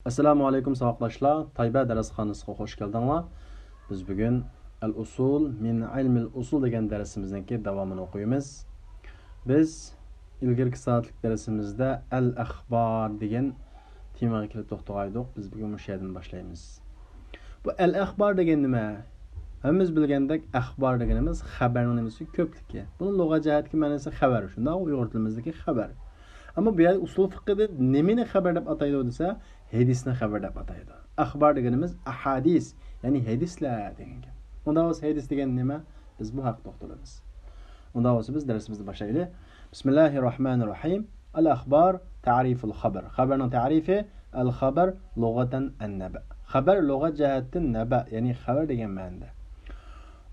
Assalamu alaykum savoqdoshlar. Tayba darsxonasiga xush keldinglar. Biz bugun al-usul min ilmil usul degan darsimizningki davomini o'qiymiz. Biz ilgirki soatlik darsimizda al-akhbar degan temaga kelib to'xtagandik. Biz bugun o'sha yerdan boshlaymiz. Bu al-akhbar degan nima? Hammamiz bilgandek akhbar deganimiz xabarning nimasi ko'pligi. Buning lug'at jihatdagi ma'nosi xabar. Shunda Uyg'ur tilimizdagi xabar. Ama bu yer usul fiqhida nimani xabar deb ataydi desa, hadisni xabar deb ataydi. Axbar deganimiz ahadis, ya'ni hadislar degan gap. Unda o'z hadis degan nima? Biz bu haqda to'xtalamiz. Unda o'z biz darsimizni boshlaylik. Bismillahirrohmanirrohim. Al-akhbar ta'riful xabar. Xabarning ta'rifi al-xabar lughatan an-naba. Xabar lug'at jihatdan naba, ya'ni xabar degan ma'noda.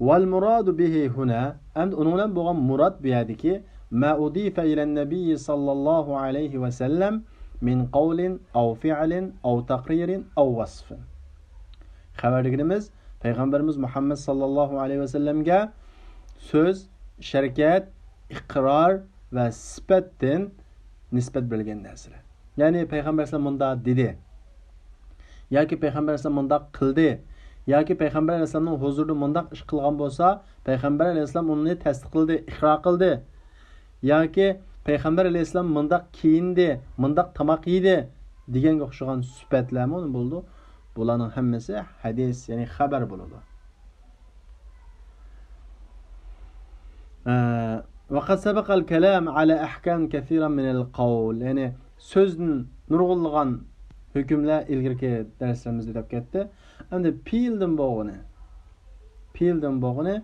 Wal muradu bihi huna, endi uning bilan bo'lgan murod bu yerdagi ما أضيف إلى النبي صلى الله عليه وسلم من قول أو فعل أو تقرير أو وصف. خبر deganimiz Peygamberimiz Muhammed sallallahu aleyhi ve sellem'ge söz, şirket, iqrar ve sifatdan nisbat berilgan narsalar. Yani Peygamber sallam bunda dedi. Yoki Peygamber sallam bunda qildi. Yoki Peygamber alayhisalomning huzurida bundaq ish qilgan bo'lsa, Peygamber alayhisalom uni tasdiqladi, iqror qildi. Yoki Peygamber aleyhisselam mındaq kiyindi, mındaq tamaq yedi deganga o'xshagan sifatlar mı bo'ldi? Bularning hammasi hadis, ya'ni xabar bo'ladi. وقد سبق الكلام على أحكام كثيرا من القول. Yani sözün nurg'unlagan hükümler ilgirki derslerimizde deb ketdi. Endi fe'ldan bo'g'ini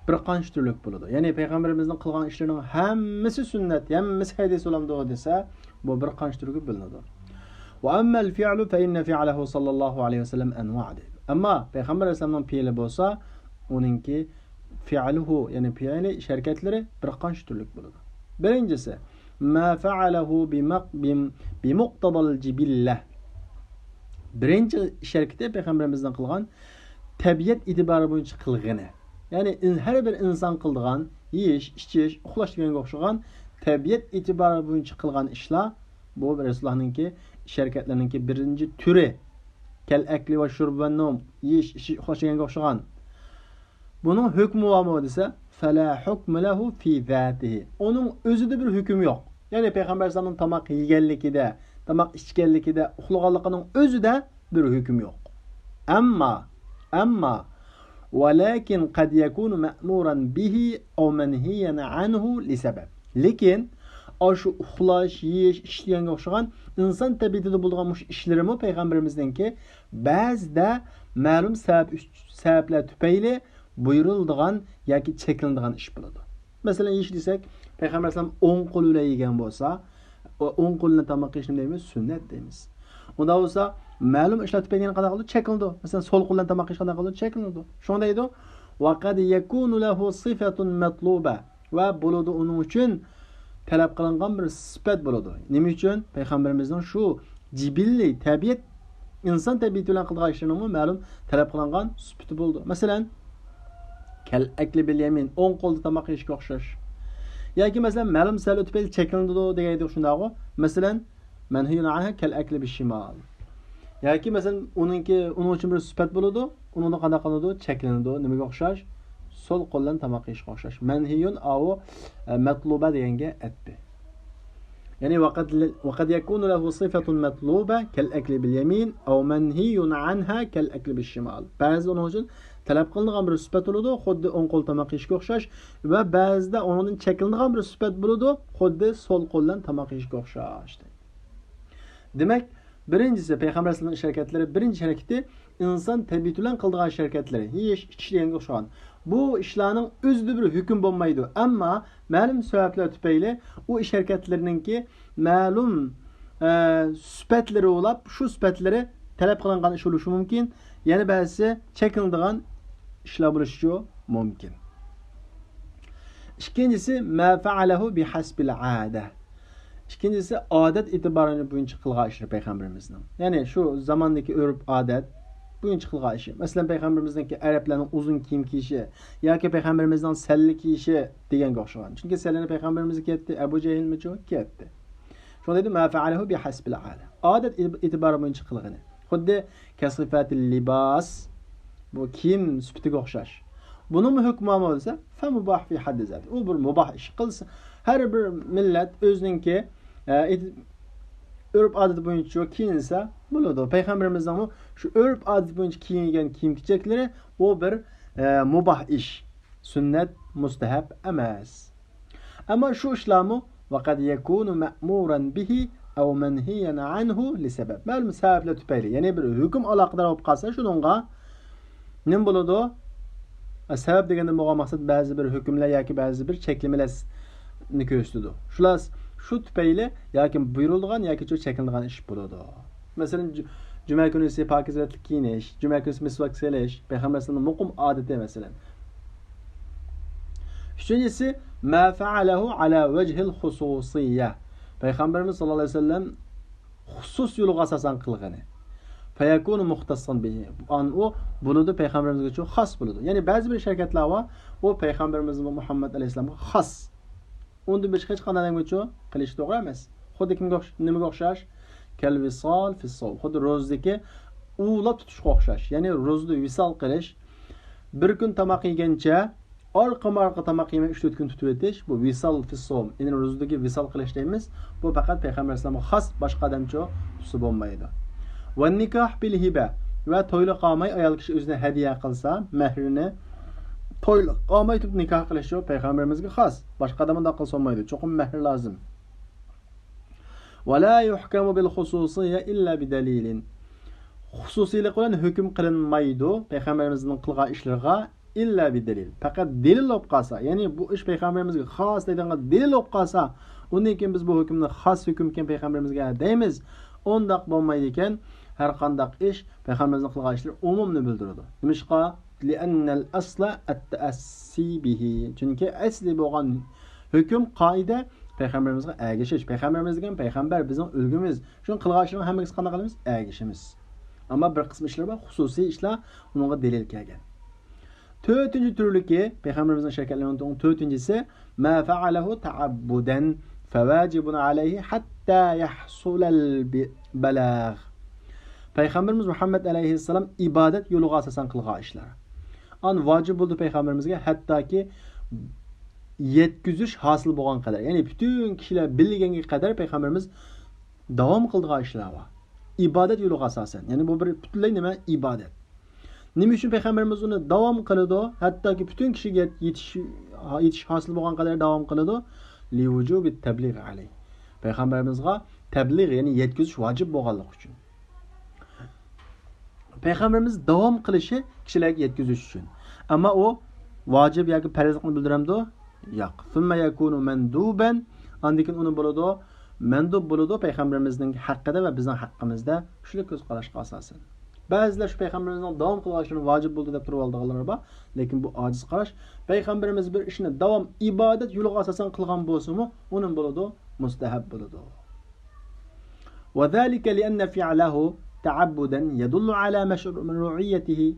bir qancha turlik bo'ladi. Ya'ni payg'ambarimizning qilgan ishlarining hammasi sunnat, hammasi hadis bo'lamdi desa, bu bir qancha turga bo'linadi. Va ammal fi'lu fa inna fi'lahu sallallohu alayhi vasallam anwa'. Amma payg'ambar alayhisolamning fe'li bo'lsa, uningki fi'luhu, ya'ni fe'li harakatlari bir qancha turlik bo'ladi. Birinchisi, ma fa'alahu bi muqtadal jibillah. Birinchi harakati payg'ambarimizning qilgan tabiat e'tibori bo'yicha qilgani. Yani her bir insan kıldıgan, yiyiş, içiş, uxlaş deganga o'xshagan tabiat e'tibori bo'yicha qilgan ishlar bu Rasulullah'ningki harakatlarningki birinchi turi. Kal akli va shurb va nom, yiyish, ichish, uxlash deganga o'xshagan. Buning hukmi bormi desa, fala hukm lahu fi zatihi. Onun o'zida bir hukm yo'q. Yani Peygamber sallallahu tamaq yeganligida, tamaq ichganligida, uxlaganligining o'zida bir hukm yo'q. Amma ولكن قد يكون مأمورا به أو منهيا عنه لسبب. Lekin aşı uxlash, yeyish, ishlaganga o'xshagan inson tabiatida bo'lgan mush ishlarimi payg'ambarimizningki ba'zida ma'lum sabablar tufayli buyuriladigan yoki cheklanadigan ish bo'ladi. Masalan, yeyish desak, payg'ambar sallam o'ng qo'l bilan yegan bo'lsa, o'ng qo'lni tamoq yeyishni deymiz, sunnat deymiz. Unda bo'lsa ma'lum ishlar tufayli qanday qildi? Chekildi. Masalan, so'l qo'ldan tamoq yeyish qanday qildi? Chekildi. Shunda edi, va qad yakunu lahu sifatun matluba. Va bo'ladi uning uchun talab qilingan bir sifat bo'ladi. Nima uchun? Payg'ambarimizning shu jibilli tabiat, inson tabiati bilan qilgan ishlarining ma'lum talab qilingan sifati bo'ldi. Masalan, kal akli bil yamin, o'ng qo'lda tamoq yeyishga o'xshash. Yoki masalan, ma'lum sabab tufayli chekildi degaydi shundaqo. Masalan, manhiyun anha kal akli bil shimal. Yoki masalan uning uchun bir sifat bo'ladi, uni qanday qiladi? Cheklanadi. Nimaga o'xshash? So'l qo'ldan tamoq yeyishga o'xshash. Manhiyun aw matluba deganga aytdi. Ya'ni vaqad yakunu lahu sifatun matluba kal akli bil yamin aw manhiyun anha kal akli bil shimal. Ba'zi uning uchun talab qilingan bir sifat bo'ladi, xuddi o'ng qo'l tamoq yeyishga o'xshash va ba'zida undan cheklangan bir sifat bo'ladi, xuddi so'l qo'ldan tamoq yeyishga o'xshash. Demak, birincisi Peygamber sallallahu aleyhi ve sellem'in birinci hareketi insan tabiatı bilan qildigan hareketleri, yeyish, ichish deganga o'xshagan. Bu ishlarning o'zida bir hukm bo'lmaydi, ammo ma'lum sabablar tufayli u ish harakatlarininki ma'lum sifatlari bo'lib, shu sifatlari talab qilingan ish bo'lishi mumkin, ya'ni ba'zi chekinadigan ishlar bo'lishi mumkin. Ikkinchisi ma fa'alahu bihasbil 'ada. İkincisi adet itibarını boyunca qilgan ishi payg'ambarimizning. Ya'ni shu zamondagi urf odat boyunca qilgan ishi. Masalan, payg'ambarimizning arablarning uzun kiyim kiyishi yoki payg'ambarimizning salli kiyishi deganga o'xshagan. Chunki sallani payg'ambarimiz ketdi, Abu Jahlmi ketdi. Shunda dedi ma fa'alahu bihasbil 'ada. Odat itibari boyunca qilgani. Xuddi kasifati libas bu kiyim sifatiga o'xshash. Bunun hukmi bo'lsa, fa mubah fi haddi zat. U bir mubah ish qilsa, har bir millat o'zininki örf adet boyunca kiyinsa bo'ladi. Payg'ambarimizning shu örf adet boyunca kiyingan kiyim-kechakları o bir mubah ish. Sünnet mustahab emas. Ama şu işlamı vaqad yakunu ma'muran bihi aw manhiyan anhu li sebab. Ma'lum sebepler tüpeyli. Yani bir hüküm alaqadar olib qalsa şununğa nim bo'ladi? Sebep degende bu maksat bazı bir hükümler yoki bazı bir cheklimalarni ko'rsatadi. Shular shu tüpeyli yoki buyurilgan yoki chekilgan ish bo'ladi. Masalan, juma kunisi pokizatlik kiyinish, juma kunisi misvak selish, payg'ambarning muqim odati masalan. Üçüncüsü ma fa'alahu ala vejhil hususiyye. Peygamberimiz sallallahu aleyhi ve sellem husus yolu asasan kılgını. Feyekunu muhtassan bihi. O buludu peygamberimiz için has buludu. Yani bazı bir şirketler var. O peygamberimiz Muhammed aleyhisselam'a has. Onda bir hiç kadar geçiyor. Kılıç doğru emez. Xuddi kimga nimaga o'xshash? Kal visal fi sawm. Xuddi ro'zdagi uğlab tutishga o'xshash. Ya'ni ro'zni visal qilish, bir kun tamoq yegancha orqa tamoq yemay 3-4 kun tutib o'tish, bu visal fi sawm. Ya'ni ro'zdagi visal qilish deymiz. Bu faqat payg'ambar alayhisolamga xos, boshqa odamcha tusi bo'lmaydi. Va nikah bil hiba. Va to'yli qolmay ayol kishi o'zine hadiya qilsa, mehrini to'yli qolmay tutib nikoh qilish payg'ambarimizga xos. Boshqa odam unda qilsa olmaydi. Cho'qim mehr lozim. ولا يحكم بالخصوصية إلا بدليل. Xususiylik bilan hukm qilinmaydi payg'ambarimizning qilgan ishlariga illa bidalil. Faqat dalil olib qolsa, ya'ni bu ish payg'ambarimizga xos degan dalil olib qolsa, undan keyin biz bu hukmni xos hukm ekan payg'ambarimizga deymiz. Undaq bo'lmaydi ekan, har qanday ish payg'ambarimizning qilgan ishlari umumni bildiradi. Nimishqa? Li'annal asla at-ta'assi bihi. Chunki asli bo'lgan hukm qoida payg'ambarimizga ergashish. Payg'ambarimiz degan payg'ambar bizning ulgimiz. Shuni qilgan ishlarni hammamiz qanday qilamiz? Ergashimiz. Ama bir qism ishlar bor, xususiy ishlar, unga dalil kelgan. 4-chi turligi payg'ambarimizning shakallarining 4-chisi ma fa'alahu ta'abbudan fawajibun alayhi hatta yahsul al-balagh. Payg'ambarimiz Muhammad alayhissalom ibodat yo'liga asosan qilgan ishlar. An vojib bo'ldi payg'ambarimizga hattoki yetkizish hosil bo'lgan qadar. Ya'ni butun kishilar bilganga qadar payg'ambarimiz davom qilgan ishlar bor. İbadet yo'liga asosan. Ya'ni bu bir butunlay nima? Ibodat. Nima uchun payg'ambarimiz uni davom qiladi? Hattoki butun kishiga yetish hosil bo'lgan qadar davom qiladi. Li vujubit tabligh alayh. Payg'ambarimizga tabligh, ya'ni yetkizish vojib bo'lganligi uchun. Payg'ambarimiz davom qilishi kishilarga yetkizish uchun. Ammo u vojib yoki farzlikni bildiramdi? Yo'q. Thumma yakunu manduban. Andikin uni bo'ladi mandub bo'ladi payg'ambarimizning haqqida va bizning haqqimizda shular ko'z qarashga asosan. Ba'zilar shu payg'ambarimizning davom qilishini vojib bo'ldi deb turib oldiganlar bor, lekin bu ojiz qarash. Payg'ambarimiz bir ishni davom ibodat yo'liga asosan qilgan bo'lsa-mu, uning bo'ladi mustahab bo'ladi. Va zalika li anna fi'lahu ta'abbudan yadullu ala mashru'iyyatihi.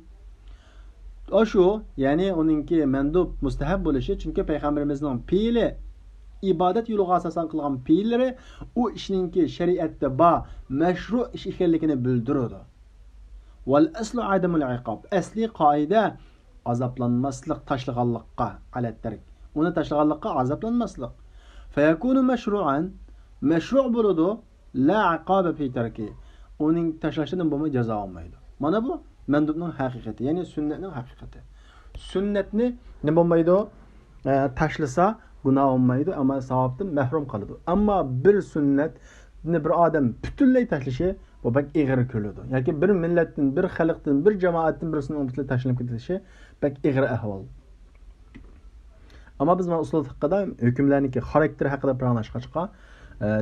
Osho, ya'ni uningki mandub mustahab bo'lishi, chunki payg'ambarimizning fe'li ibodat yo'liga asosan qilgan fe'llari u ishninki shariatda bor mashru ish ekanligini bildiradi. Wal aslu adamul iqob. Asli qoida azoblanmaslik, tashlaganlikqa ala tark. Uni tashlaganlikqa azoblanmaslik. Fayakunu mashru'an, mashru' bo'ladi, la iqoba fi tarki. Uning tashlashidan bo'lmay jazo olmaydi. Mana bu mandubning haqiqati, ya'ni sunnatning haqiqati. Sunnatni nima bo'lmaydi? Tashlasa gunoh olmaydi, ammo savobdan mahrum qoladi. Ammo bir sunnatni bir odam butunlay tashlashi bu bak ig'ir ko'radi. Yoki bir millatdan, bir xalqdan, bir jamoatdan birisini butunlay tashlab ketishi bak ig'ir ahvol. Ammo biz mana usul fiqhda hukmlarniki xarakteri haqida biroqlashqachqa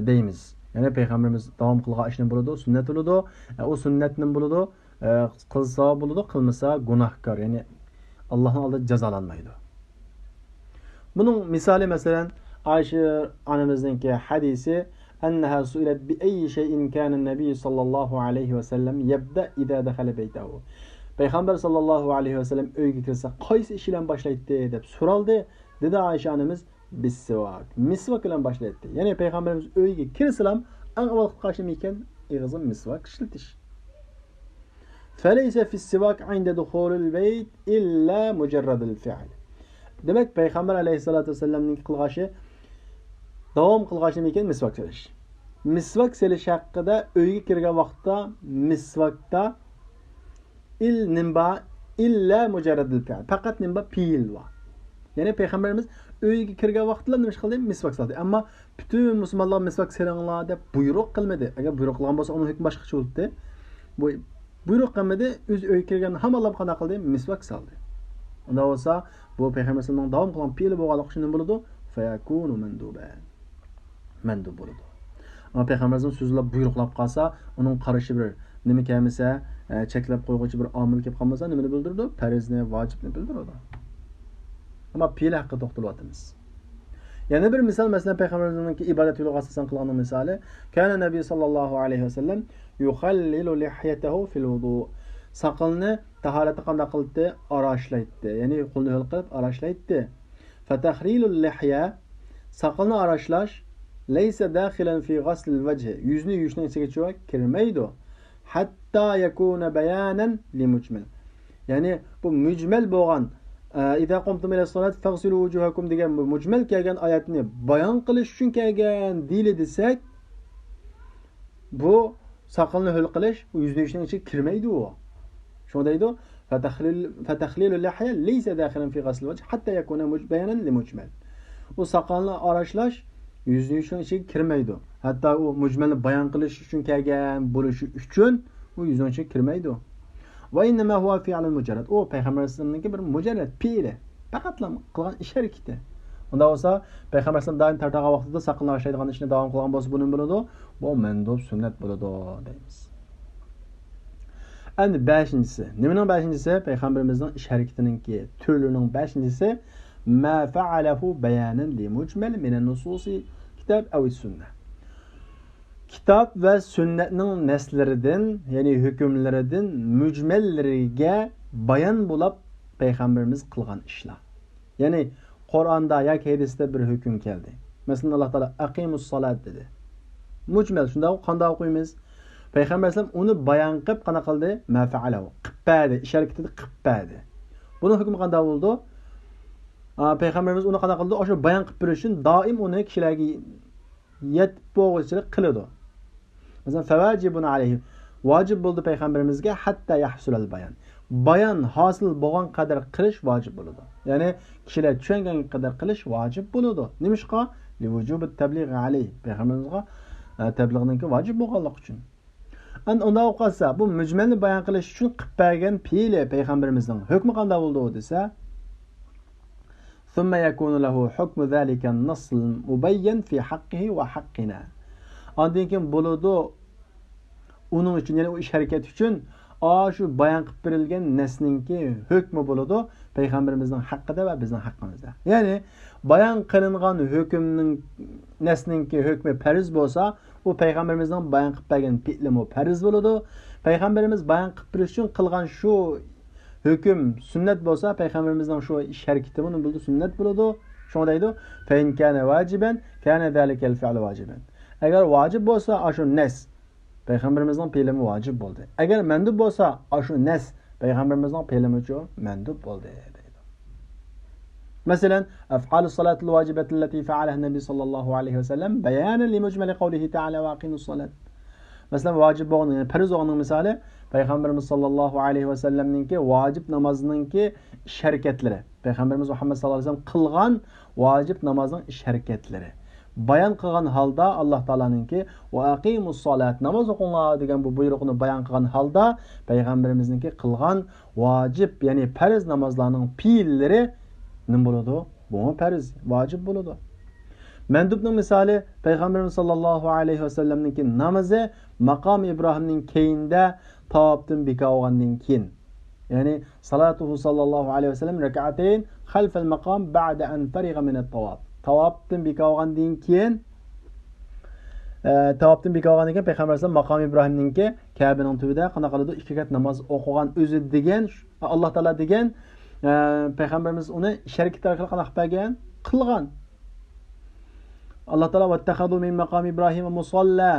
deymiz. Ya'ni payg'ambarimiz davom qilgan ishni bo'ladi, sunnat bo'ladi. O sunnatni bo'ladi, qilsa bo'ladi, qilmasa gunohkor, ya'ni Allohning oldida jazolanmaydi. Bunun misali mesela Ayşe anamızdaki hadisi enneha suilet bi ayyi şeyin kana Nebi sallallahu aleyhi ve sellem yebda ida dakhala beytahu. Peygamber sallallahu aleyhi ve sellem uyga kirsa qaysi ish bilan boshlaydi deb so'raldi. Dedi Ayşe anamiz bisvak. Misvak bilan boshlaydi. Ya'ni payg'ambarimiz uyga kirsalam eng avval qilgan ekan ig'izim misvak ishlatish. فليس في السواك عند دخول البيت إلا مجرد الفعل. Demek Peygamber aleyhissalatu vesselam'ın qilg'ashi davom qilg'ashi ekan misvak selish. Misvak selish haqida uyga kirgan vaqtda misvakda nimba illa mujarradul fi'l. Faqat nimba fi'l va. Ya'ni payg'ambarimiz uyga kirgan vaqtda nima qildi? Misvak soldi. Ammo butun musulmonlar misvak selinglar deb buyruq qilmadi. Agar buyruq qilgan bo'lsa, uning hukmi boshqacha bo'ldi. Bu buyruq qilmadi, o'z uyga kirgan hammalar qana qildi? Misvak soldi. Unda bo'lsa, bu payg'ambarimiz davom qilgan fi'l bo'lganligi uchun nima bo'ladi? Fayakunu manduban. Mandub bo'ladi. Ama Peygamberimizin sözüyle buyruqlab qalsa, onun qaraşı bir nima kelmasa, cheklab qo'yg'uvchi bir omil kelib qolmasa, nimani bildirdi? Farizni, vojibni bildiradi. Ama piyil haqida to'xtalyapmiz. Yana bir misol, masalan, Peygamberimizning ibodat yo'liga asosan qilgan misoli, kana Nabiy sallallohu alayhi vasallam yukhallilu lihyatahu fil wudu. Saqalni tahoratda qanday qildi? Arashlaydi. Ya'ni qo'lni yo'l qilib arashlaydi. Fatahrilul lihya, saqalni arashlash leysa daxilan fi ghaslil vajhi, yüzni yuyishning ichiga kirmaydi. Hatta yakuna bayanan li mujmal. Ya'ni bu mujmal bo'lgan idza qumtum ila salat faghsilu wujuhakum degan bu mujmal kelgan oyatni bayon qilish uchun kelgan deyli desak, bu saqalni hul qilish yuzni yuyishning ichiga kirmaydi u. Shunda deydi fatahlilu lihya leysa daxilan fi ghaslil vajhi hatta yakuna bayanan li mujmal. Bu saqalni arashlash yüzni yuyishning ichiga kirmaydi. Hatto u mujmalni bayon qilish uchun kelgan bo'lishi uchun u yuzning ichiga kirmaydi. Va innama huwa fi'lun mujarrad. O payg'ambarimizning bir mujarrad fi'li. Faqat qilgan ish harakati. Unda bo'lsa, payg'ambarimiz doim tartag'an vaqtida saqlanib yashaydigan ishni davom qilgan bo'lsa, buni bo'ladi. Bu mandub sunnat bo'ladi deymiz. Endi 5-inchisi. Nimaning 5-inchisi? Payg'ambarimizning ish harakatiningki turlarining 5-inchisi ma fa'alahu bayanan li mujmal min an-nususi kitab aw sunnah. Kitap ve sünnetning naslaridan, ya'ni hukmlaridan mujmallariga bayon bo'lib payg'ambarimiz qilgan ishlar. Ya'ni Qur'onda yoki hadisda bir hukm keldi. Masalan, Alloh taolo aqimus salat dedi. Mujmal shunda qanday o'qiymiz? Payg'ambarimiz uni bayon qilib qana qildi? Ma fa'alahu. Qildi, ish harakatida qildi. Buning hukmi qanday bo'ldi? Payg'ambarimiz uni qana qildi? O'sha bayon qilib berish uchun doim uni kishilarga yetib bo'lg'uchilik qiladi. Mesela fevacibun aleyhi. Vacib bo'ldi payg'ambarimizga hatta yahsulal bayan. Bayan hosil bo'lgan qadar qilish vacib bo'ladi. Ya'ni kishilar tushungan qadar qilish vacib bo'ladi. Nimishqa? Li vujubut tabligh alayhi. Payg'ambarimizga tabliğninki vacib bo'lganligi uchun. Unda o'qilsa, bu mujmalni bayon qilish uchun qilib bergan fe'li payg'ambarimizning hukmi qanday bo'ldi desa, ثم يكون له حكم ذلك النص المبين في حقه وحقنا. Ondan keyin bo'ladi uning uchun, ya'ni u ish harakati uchun shu bayon qilib berilgan nasninki hukmi bo'ladi payg'ambarimizning haqqida va bizning haqqimizda. Ya'ni bayon qilingan hukmning nasninki hukmi farz bo'lsa, u payg'ambarimizning bayon qilib bergan fi'limi farz bo'ladi. Payg'ambarimiz bayon qilib berish uchun qilgan shu hukm sunnat bo'lsa, payg'ambarimizning shu ish harakati buni bo'ldi sunnat bo'ladi. Shunday deydi, fa in kana vajiban kana zalika al-fi'l vajiban. Agar vacib bo'lsa, shu nas payg'ambarimizning fe'limi vacib bo'ldi. Agar mandub bo'lsa, shu nas payg'ambarimizning fe'limi uchun mandub bo'ldi deydi. Masalan, af'alus salatil vajibati allati fa'alaha an-nabiy sallallohu alayhi vasallam bayanan li mujmal qawlihi ta'ala wa aqimus salat. Masalan, vacib bo'lgan, ya'ni farz bo'lgan misoli payg'ambarimiz sallallohu alayhi vasallamningki vacib namoziningki ish harakatlari. Payg'ambarimiz Muhammad sallallohu alayhi vasallam qilgan vacib namozning ish harakatlari. Bayon qilgan holda Alloh taolaninki va aqimus salat, namoz o'qinglar degan bu buyruqni bayon qilgan holda payg'ambarimizningki qilgan vojib, ya'ni farz namozlarning fe'llari nima bo'ladi? Bu farz, vojib bo'ladi. Mandubning misoli payg'ambarimiz sallallohu alayhi vasallamninki namozi maqom Ibrohimning keyinda tavobdan bekolgandan keyin. Ya'ni salatuhu sallallohu alayhi vasallam rak'atayn xalf al-maqam ba'da an fariga min at-tawaf. Tavobdan bekolgandan keyin payg'ambarimiz maqom Ibrohimninki Ka'baning tubida qanaqa qildi? 2 rakat namoz o'qigan o'zi degan Alloh taolo degan payg'ambarimiz uni shariklar orqali qanaqa qilgan? Qilgan. Alloh taolo vattakhadu min maqam Ibrohim musalla.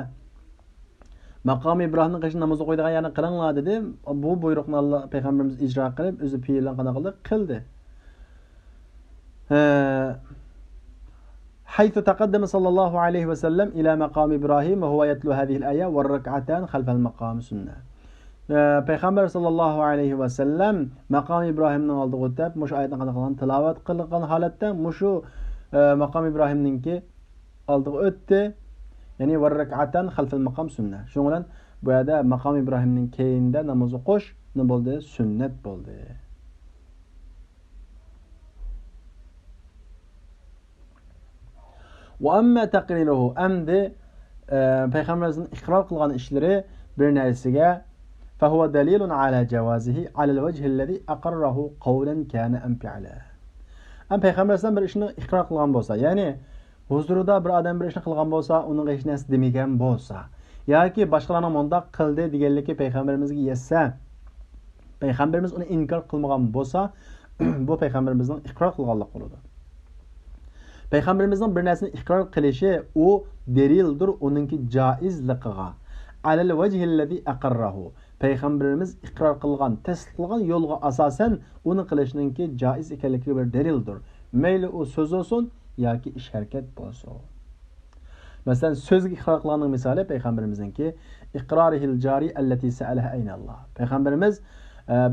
Maqam İbrahim'in qışın namazı qoyduğun yerine qılыңlar dedi. Bu buyruqni Allah Peygamberimiz icra qilib, o'zi fi'lan qana qildi. حيث تقدم صلى الله عليه وسلم إلى مقام إبراهيم وهو يتلو هذه الآية والركعتان خلف المقام سنة. Peygamber sallallahu aleyhi ve sellem Makam İbrahim'nin aldığı o'tib, mush oyatni qanaqa tilovat qilgan holatda mushu Makam İbrahim'ninki aldığı o'tdi. Ya'ni var rak'atan xalfal maqam sunnah. Shuning bilan bu yerda Makam İbrahim'ning keyinda namoz o'qish nima bo'ldi? Sunnat bo'ldi. Wa amma taqriruhu amdi Peygamberimizning iqror qilgan ishlari bir narsaga فهو دليل على جوازه على الوجه الذي أقره قولا كان أم فعلا. Am Peygamberimiz bir ishni iqror qilgan bo'lsa, ya'ni huzurida bir odam bir ishni qilgan bo'lsa, uning hech narsa demagan bo'lsa, yoki boshqalarning mundaq qildi deganlikka payg'ambarimizga yetsa, payg'ambarimiz uni inkor qilmagan bo'lsa, bu payg'ambarimizning iqror qilganlik bo'ladi. Payg'ambarimizning bir narsani iqror qilishi u dalildir uningki joizligiga. Alal vajhillazi aqarrahu. Peygamberimiz iqror qilgan, tasdiqlagan yo'lga asosan uni qilishninki joiz ekanligiga bir dalildir. Mayli u so'z bo'lsin yoki ish harakat bo'lsin. Masalan, so'zga iqror qilganning misoli payg'ambarimizningki iqrorihil jari allati sa'alaha ayna Allah. Payg'ambarimiz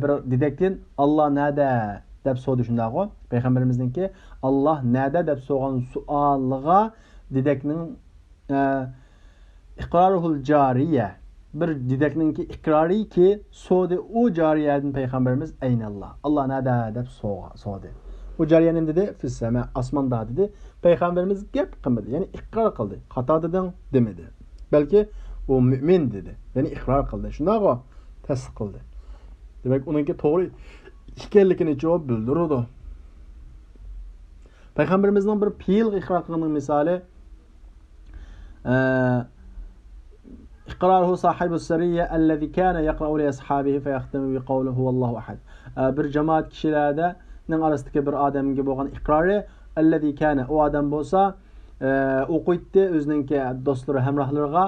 bir dedektin Allah nada deb so'radi shundaqo. Payg'ambarimizningki Allah nada deb so'rgan savoliga dedekning iqrorul jariya bir dedekninki iqrori ki so'di u jariyadan payg'ambarimiz aynalloh. Allah nada deb so'radi. U jariya nima dedi? Fis sama osmonda dedi. Payg'ambarimiz gap qilmadi. Ya'ni iqror qildi. Xato dedim demadi. Balki u mu'min dedi. Ya'ni iqror qildi. Shundaqo tasdiq qildi. Demak, uningki to'g'ri ekanligini javob bildirdi. Payg'ambarimizning bir fe'l iqror qilganning misoli إقراره صاحب السرية الذي كان يقرأ لأصحابه فيختم بقوله هو الله أحد. Bir cemaat kişilerde ning arasındaki bir adamga bo'lgan iqrori الذي كان o adam bo'lsa o'qiydi o'zininki do'stlari hamrohlariga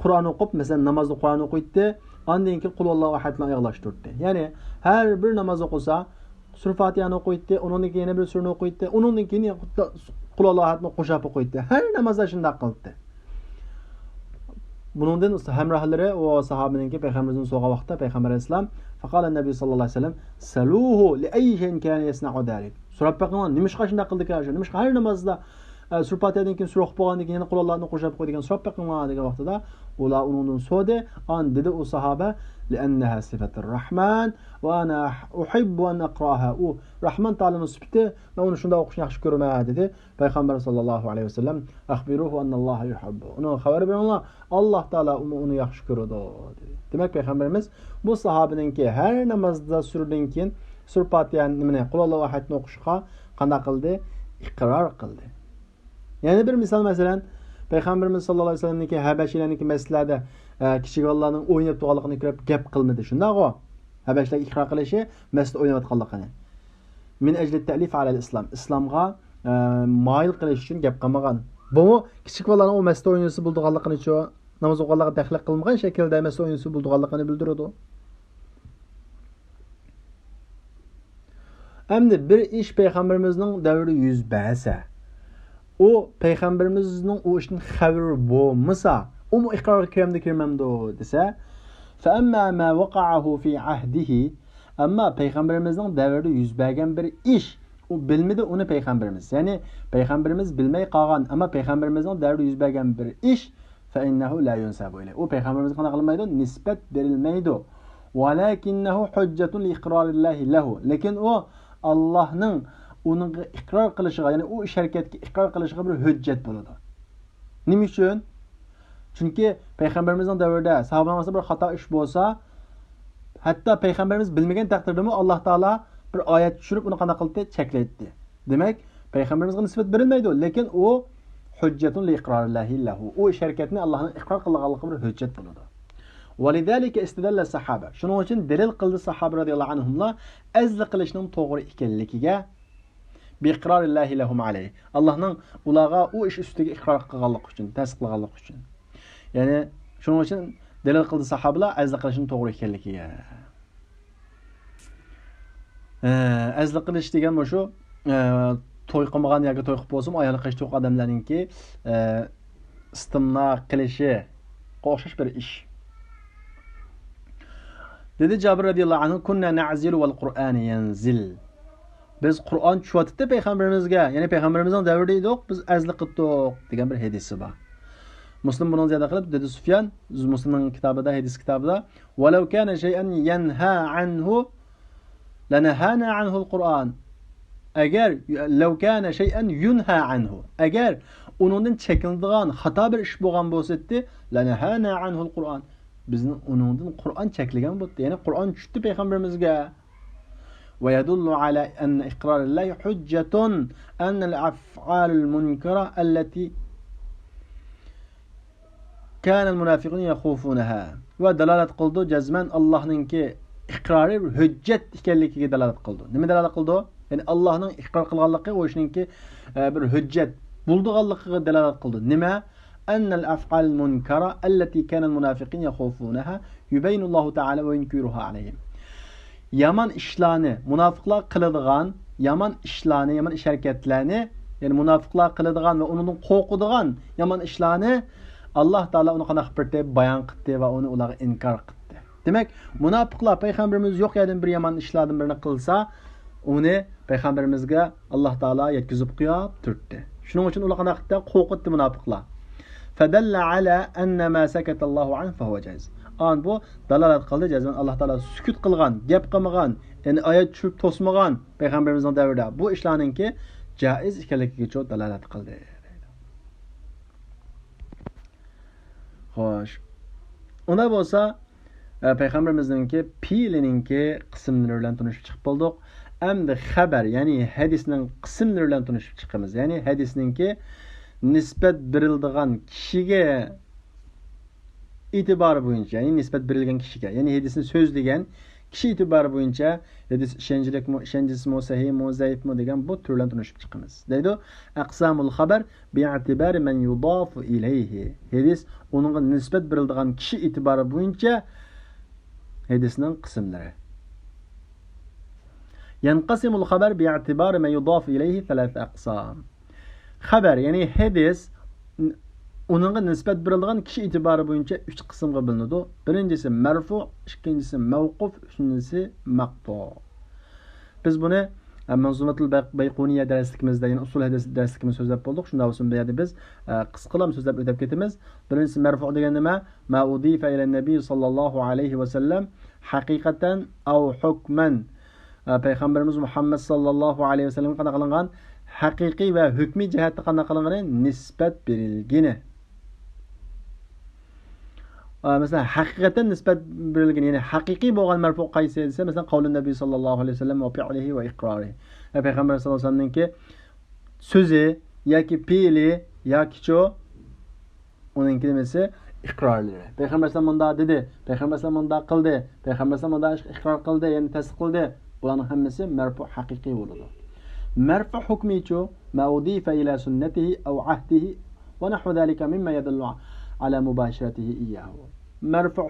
Qur'on o'qib, masalan namozda Qur'on o'qiydi, ondan keyin qul Allohu ahadni oyog'lashtirdi. Ya'ni har bir namoz o'qisa, sura Fatihani o'qiydi, undan keyin yana bir surani o'qiydi, undan keyin qul Allohu ahadni qo'shib o'qiydi. Har namozda shunday qildi. Bunundan hamrohlari va sahobaninki payg'ambarimizning so'g'a vaqtda payg'ambar alayhisalom faqala nabiy sallallohu alayhi vasallam saluhu li ayyi shay'in kana yasna'u dalik. So'rab baqinglar, nimishqa shunday qildi ekan, nimishqa har namozda sura Fatihadan keyin sura o'qib bo'lgandan keyin yana qul Allohni qo'shib qo'ydigan so'rab baqinglar degan vaqtida ular undan so'di, an dedi u sahaba li'annaha sifatur rahman va ana uhibbu an aqraha. U Rahman ta'alaning sifati, men uni shunday o'qishni yaxshi ko'raman dedi. Payg'ambar sallallohu alayhi vasallam akhbiruhu anna Alloh yuhibbu. Uni xabar beringlar, Alloh taala uni yaxshi ko'radi dedi. Demak, payg'ambarimiz bu sahobaninki har namozda surdan keyin sura Fatihani nimani qul Allohu ahadni o'qishga qanday qildi? Iqror qildi. Yani bir misal masalan Peygamberimiz sallallohu alayhi vasallamniki Habashilarniki masjidlarda kichik bolalarning o'ynab turganligini ko'rib gap qilmadi. Shundaqo Habashlar iqror qilishi masjidda o'ynayotganligini. Min ajli ta'lif ala al-islam. Islomga moyil qilish uchun gap qilmagan. Bu kichik bolalarning o masjidda o'ynayisi bo'lganligini cho namoz o'qiganlarga daxl qilmagan shaklda masjidda o'ynayisi bo'lganligini bildiradi. Endi bir ish payg'ambarimizning davri yuz bersa, o peygamberimizning o ishning xabari bo'lmasa, u iqror kirmamdi desa, fa amma ma waqa'ahu fi ahdihi, amma peygamberimizning davrida yuz bergan bir ish, u bilmadi uni peygamberimiz. Ya'ni peygamberimiz bilmay qolgan, amma peygamberimizning davrida yuz bergan bir ish, fa innahu la yunsabu ilayhi. O peygamberimizga qana qilmaydi, nisbat berilmaydi. Walakinnahu hujjatun li iqrarillahi lahu. Lekin o Allohning uning iqror qilishiga, ya'ni u ish harakatga iqror qilishiga bir hujjat bo'ladi. Nima uchun? Chunki payg'ambarimizning davrida sahobalarga bir xato ish bo'lsa, hatto payg'ambarimiz bilmagan taqdirda Alloh taolo bir oyat tushirib uni qana qildi, cheklaydi. Demak, payg'ambarimizga nisbat berilmaydi, lekin u hujjatun li iqrarillahi lahu. U ish harakatni Allohning iqror qilganligiga bir hujjat bo'ladi. Validalika istidalla sahaba. Shuning uchun dalil qildi sahaba radhiyallohu anhumlar azli qilishning to'g'ri ekanligiga biqrarillahi lahum alayhi. Allohning ularga u ish ustiga iqror qilganlik uchun, tasdiqlaganlik uchun. Ya'ni shuning uchun dalil qildi sahobalar azli qilishning to'g'ri ekanligiga. Azli qilish degan bu shu to'y qilmagan yoki to'y qilib bo'lsin, ayol qish to'q odamlarningki istimna qilishi o'xshash bir ish. Dedi Jabir radhiyallohu anhu, kunna na'zilu wal Qur'an yanzil. Biz Qur'on tushyapti payg'ambarimizga, ya'ni payg'ambarimizning davrida edik, biz azli qildik degan bir hadisi bor. Muslim buni ziyoda qilib dedi Sufyan, Muslimning kitobida, hadis kitobida, "Walau kana shay'an yanha anhu lanahana anhu al-Qur'an." Agar law kana shay'an yunha anhu. Agar uningdan chekinadigan xato bir ish bo'lgan bo'lsa-da, lanahana anhu al-Qur'an. Bizning uningdan Qur'on cheklagan bo'ldi. Ya'ni Qur'on tushdi payg'ambarimizga. ويدل على أن إقرار الله حجة أن الأفعال المنكرة التي كان المنافقون يخوفونها ودلالة قلدو جزما الله ننكي إقراري حجة إكاليكي دلالة قلدو نمي دلالة قلدو يعني الله نن إقرار قلغالقي وشننكي بر حجة بلدغالقي دلالة قلدو نما أن الأفعال المنكرة التي كان المنافقين يخوفونها يبين الله تعالى وينكرها عليهم. Yaman işlarni, münafıqlar qiladigan, yaman işlarni, yaman iş hareketlerini, yani münafıqlar qiladigan ve onun qo'rqadigan yaman işlarni Allah Taala uni qanday qilib bayon qildi va uni ularga inkor qildi. Demak, münafıqlar payg'ambarimiz yo'q yerdan bir yaman ishlardan birini qilsa, uni payg'ambarimizga Allah Taala yetkazib qo'yib turdi. Shuning uchun ular qanday qildi? Qo'rqitdi münafıqlar. Fadalla ala anna ma sakata Allahu an fa huwa jaiz. An bu dalalat qildi jazman Allah Taala sukut qilgan, gap qilmagan, ya'ni oyat tushib to'smagan payg'ambarimizning davrida bu ishlarningki jaiz ekanligiga cho'q dalalat qildi. Xo'sh. Unda bo'lsa payg'ambarimizningki fe'lininki qismlari bilan tanishib chiqib bo'ldik. Endi xabar, ya'ni hadisning qismlari bilan tanishib chiqamiz. Ya'ni hadisningki nisbat berildigan kishiga itibarı boyunca, yani nispet berilgen kişiye, yani hadisini sözleyen kişi itibarı boyunca hadis işençilik mi, işencisi mi, sahih mi, zayıf mı degen bu türden tanışıp çıkımız. Deydi, aqsamul haber bi'atibari men yudafu ileyhi. Hadis onun nispet berildiğin kişi itibarı boyunca hadisinin kısımları. Yanqasimul haber bi'atibari men yudafu ileyhi thalatha aqsam. Haber, yani hadis onunğa nisbet berildiğin kişi itibarı boyunca 3 kısımga bölünüdü. Birincisi merfu, ikincisi mevkuf, üçüncüsü maqtu. Biz bunu Manzumatul Bayquniye derslikimizde, yani usul hadis derslikimizde sözlep bulduk. Şunda olsun bir yerde biz kısqalam sözlep ödep ketimiz. Birincisi merfu degan nima? Ma udifa ila nebi sallallahu aleyhi ve sellem hakikaten av hukmen. Peygamberimiz Muhammed sallallahu aleyhi ve sellem qanday qilingan haqiqiy ve hükmi cihetde qanday qilingani nisbet berilgini. Mesela hakikaten nispet berilgen, yani hakiki bo'lgan marfu qaysi desa, mesela qavli Nabi sallallahu aleyhi ve sellem ve fi'lihi ve iqrari. Peygamber sallallahu aleyhi ve sellem'ninki so'zi yoki fe'li yoki cho oningki nimasi iqrorlari. Peygamber sallallahu aleyhi ve sellem dedi, Peygamber sallallahu aleyhi ve sellem qildi, Peygamber sallallahu aleyhi ve sellem iqror qildi, yani tasdiq qildi. Bularning hammasi marfu haqiqiy bo'ladi. Marfu hukmi cho ma udifa ila sunnatihi aw ahdihi ve nahwu zalika mimma yadullu ala mubasharatihi iyyahu. Marfu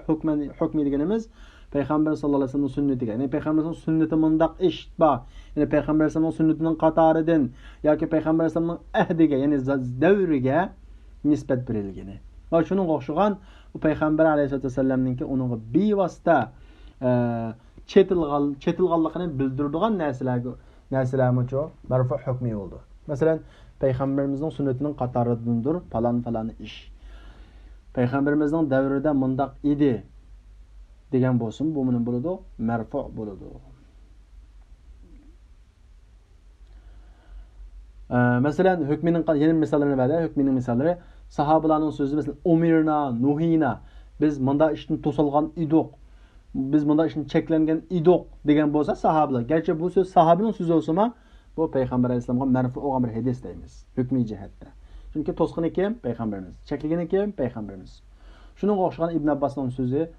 hukmi deganimiz Peygamber sallallahu aleyhi ve sellem sünnetiga. Yani Peygamberning sünneti mundaq ish bor. Yani Peygamber sallallahu aleyhi ve sellemning qatoridan yoki Peygamber sallallahu aleyhi ve sellemning ahdiga, yani davriga nisbat berilgani. Va shuning o'xshagan u Peygamber aleyhissalatu vesselamningki uningga bevosita chetilganligini bildiradigan narsalarmi cho marfu hukmi bo'ldi. Masalan, Peygamberimizning sunnatining qatoridandir falan ish. Peygamberimizning davrida mundaq edi degan bo'lsin, bu nima bo'ladi? Marfu bo'ladi. Masalan, hukmining yeni misollarini berdi. Hukmining misollari sahobalarning so'zi, masalan, umirna, nuhina, biz munda ishni to'silgan edik. Biz munda ishni cheklangan edik degan bo'lsa sahobalar. Gerçi bu so'z sahobaning so'zi bo'lsa-mu, bu Peygamber alayhisolamga marfu bo'lgan bir hadis deymiz, hukmiy jihatda. Çünkü tosqini kim? Peygamberimiz. Çekligini kim? Peygamberimiz. Şunun o'xshagan İbn Abbasning so'zi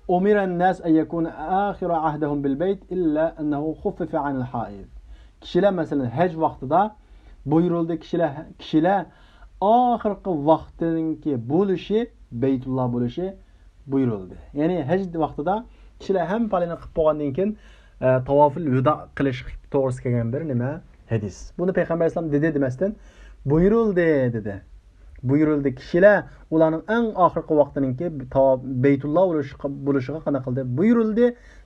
umiran nas an yakuna akhir ahdahum bil bayt illa annahu khuffifa anil haid. Kishilar masalan haj vaqtida buyurildi, kishilar oxirgi vaqtiningki bo'lishi Beytulloh bo'lishi buyurildi. Ya'ni haj vaqtida kishilar ham palini qilib bo'lgandan keyin tavofil vido qilish to'g'risi kelgan bir nima hadis. Buni payg'ambar alayhisalom dedi demasdan buyurildi dedi. Buyurildi kishilar ularning eng oxirgi vaqtiningki Beytulloh bo'lishiga qana qildi. Buyurildi,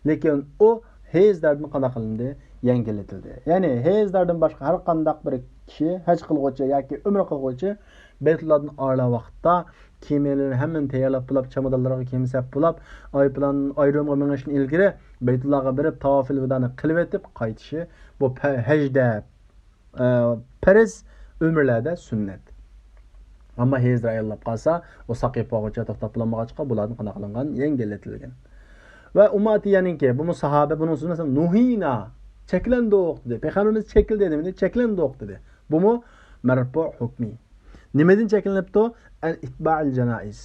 lekin u hejlardan qana qilindi, yangilatildi. Ya'ni hejlardan boshqa har qanday bir kishi haj qilguvchi yoki umra qilguvchi Beytullohdan orla vaqtda kiyimlarini hammasini tayyorlab bo'lib, chamadonlarga kiyim sap bo'lib, oy bilan ayrimga minishdan ilgari Beytullohga borib tavofil vidoni qilib etib qaytishi bu hajda farz, umrlarda sunnat. Ammo hejra ayollar qolsa, o saqifog'icha to'xtab bo'lmag'achqa bularning qana qilingan yangilatilgan. Va ummatiyaninki bu sahoba buning so'zini nuhina cheklandiq dedi. Payg'ambarimiz chekildi dedi, cheklandiq dedi. Bu mu marfu hukmi. Nimadan cheklanibdi? Al itba'il janaiz.